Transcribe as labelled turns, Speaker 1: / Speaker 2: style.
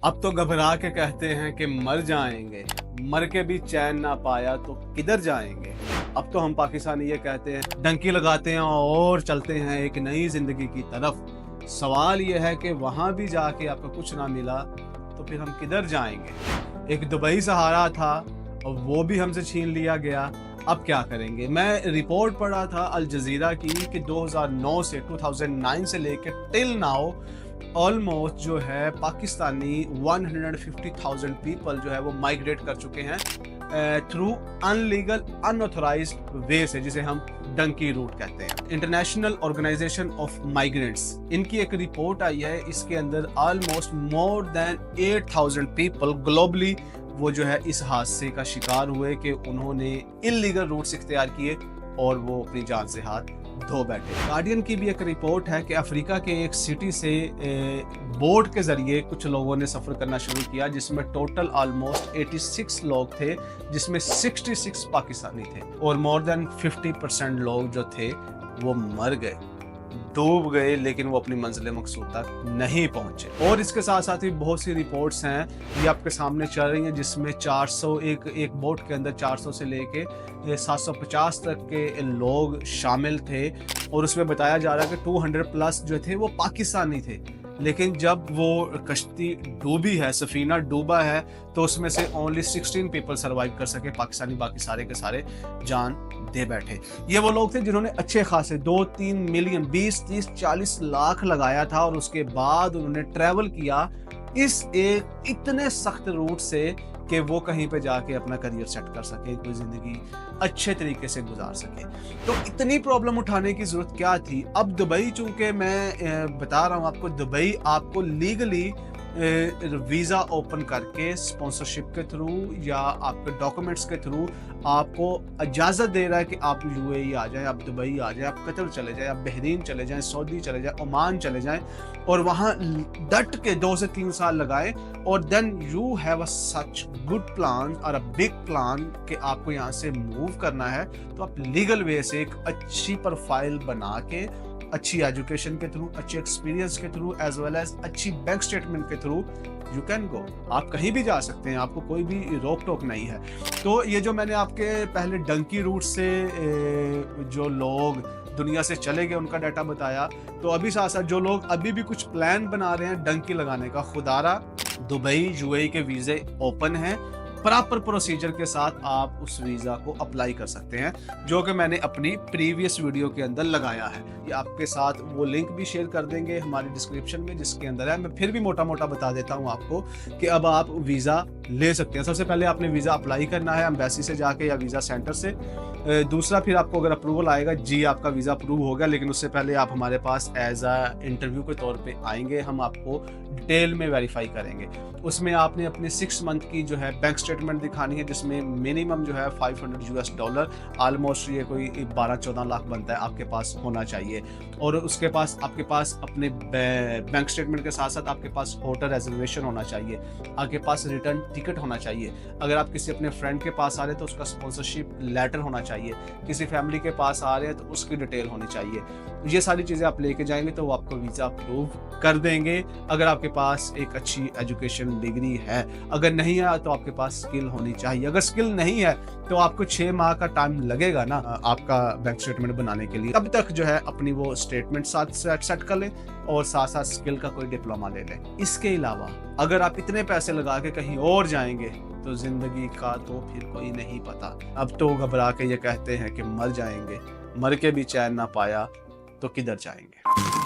Speaker 1: अब तो घबरा के कहते हैं कि मर जाएंगे, मर के भी चैन ना पाया तो किधर जाएंगे। अब तो हम पाकिस्तानी ये कहते हैं, डंकी लगाते हैं और चलते हैं एक नई जिंदगी की तरफ। सवाल ये है कि वहां भी जाके आपको कुछ ना मिला तो फिर हम किधर जाएंगे। एक दुबई सहारा था और वो भी हमसे छीन लिया गया। अब क्या करेंगे। मैं रिपोर्ट पढ़ा था अल जजीरा की कि 2009 से 2009 से लेकर टिल नाउ ऑलमोस्ट जो है पाकिस्तानी 150,000 पीपल जो है वो माइग्रेट कर चुके हैं थ्रू अनलीगल अनऑथराइज्ड वे से, जिसे हम डंकी रूट कहते हैं। इंटरनेशनल ऑर्गेनाइजेशन ऑफ माइग्रेंट्स, इनकी एक रिपोर्ट आई है, इसके अंदर almost more than 8,000 people globally वो जो है इस हादसे का शिकार हुए कि उन्होंने इलीगल रूट्स इख्तियार किए और वो अपनी जान से हाथ धो बैठे। गार्डियन की भी एक रिपोर्ट है कि अफ्रीका के एक सिटी से बोट के जरिए कुछ लोगों ने सफ़र करना शुरू किया, जिसमें टोटल ऑलमोस्ट 86 लोग थे, जिसमें 66 पाकिस्तानी थे और मोर देन 50% लोग जो थे वो मर गए, डूब गए, लेकिन वो अपनी मंजिल मकसूद तक नहीं पहुंचे। और इसके साथ साथ ही बहुत सी रिपोर्ट्स हैं ये आपके सामने चल रही हैं, जिसमें 400 एक बोट के अंदर 400 से लेके 750 तक के लोग शामिल थे और उसमें बताया जा रहा है कि 200 प्लस जो थे वो पाकिस्तानी थे। लेकिन जब वो कश्ती डूबी है, सफीना डूबा है, तो उसमें से ओनली 16 पीपल सर्वाइव कर सके पाकिस्तानी, बाकी सारे के सारे जान दे बैठे। ये वो लोग थे जिन्होंने अच्छे खासे 2-3 मिलियन 20-30-40 लाख लगाया था और उसके बाद उन्होंने ट्रैवल किया इस एक इतने सख्त रूट से कि वो कहीं पे जाके अपना करियर सेट कर सके, कोई ज़िंदगी अच्छे तरीके से गुजार सके। तो इतनी प्रॉब्लम उठाने की ज़रूरत क्या थी। अब दुबई, चूंकि मैं बता रहा हूँ आपको, दुबई आपको लीगली वीज़ा ओपन करके स्पॉन्सरशिप के थ्रू या आपके डॉक्यूमेंट्स के थ्रू आपको इजाज़त दे रहा है कि आप यूएई आ जाएं, आप दुबई आ जाएं, आप कतर चले जाएं, आप बहरीन चले जाएं, सऊदी चले जाएं, ओमान चले जाएं और वहाँ डट के 2 से 3 साल लगाएं और then you have a such good plan और अ बिग प्लान कि आपको यहाँ से मूव करना है, तो आप लीगल वे से एक अच्छी प्रोफाइल बना के, अच्छी एजुकेशन के थ्रू, अच्छे एक्सपीरियंस के थ्रू, एज वेल एज अच्छी बैंक स्टेटमेंट के थ्रू यू कैन गो। आप कहीं भी जा सकते हैं, आपको कोई भी रोक टोक नहीं है। तो ये जो मैंने आपके पहले डंकी रूट से जो लोग दुनिया से चले गए उनका डाटा बताया, तो अभी साथ साथ जो लोग अभी भी कुछ प्लान बना रहे हैं डंकी लगाने का, खुदारा दुबई यूएई के वीज़े ओपन हैं, प्रॉपर प्रोसीजर के साथ आप उस वीज़ा को अप्लाई कर सकते हैं, जो कि मैंने अपनी प्रीवियस वीडियो के अंदर लगाया है। ये आपके साथ वो लिंक भी शेयर कर देंगे हमारी डिस्क्रिप्शन में, जिसके अंदर है। मैं फिर भी मोटा मोटा बता देता हूँ आपको कि अब आप वीज़ा ले सकते हैं। सबसे पहले आपने वीज़ा अप्लाई करना है एम्बेसी से जाके या वीज़ा सेंटर से। दूसरा, फिर आपको अगर अप्रूवल आएगा, जी आपका वीज़ा अप्रूव हो गया, लेकिन उससे पहले आप हमारे पास एज अ इंटरव्यू के तौर पे आएंगे, हम आपको डिटेल में वेरीफाई करेंगे। उसमें आपने अपने 6 मंथ की जो है बैंक स्टेटमेंट दिखानी है, जिसमें मिनिमम जो है $500 ऑलमोस्ट ये कोई 12-14 लाख बनता है, आपके पास होना चाहिए। और उसके पास आपके पास अपने बैंक स्टेटमेंट के साथ साथ आपके पास होटल रिजर्वेशन होना चाहिए, आपके पास रिटर्न टिकट होना चाहिए। अगर आप किसी अपने फ्रेंड के पास आ रहे हैं तो उसका स्पॉन्सरशिप लेटर होना चाहिए, किसी फैमिली के पास आ रहे हैं तो उसकी डिटेल होनी चाहिए। ये सारी चीज़ें आप लेके जाएंगे तो वो आपको वीज़ा अप्रूव कर देंगे, अगर आपके पास एक अच्छी एजुकेशन डिग्री है। अगर नहीं है तो आपके पास स्किल होनी चाहिए। अगर स्किल नहीं है तो आपको 6 माह का टाइम लगेगा ना आपका बैंक स्टेटमेंट बनाने के लिए। तब तक जो है अपनी वो स्टेटमेंट साथ सेट कर लें और साथ साथ स्किल का कोई डिप्लोमा ले लें। इसके अलावा अगर आप इतने पैसे लगा के कहीं और जाएंगे तो जिंदगी का तो फिर कोई नहीं पता। अब तो घबरा के ये कहते हैं कि मर जाएंगे, मर के भी चैन ना पाया तो किधर जाएंगे।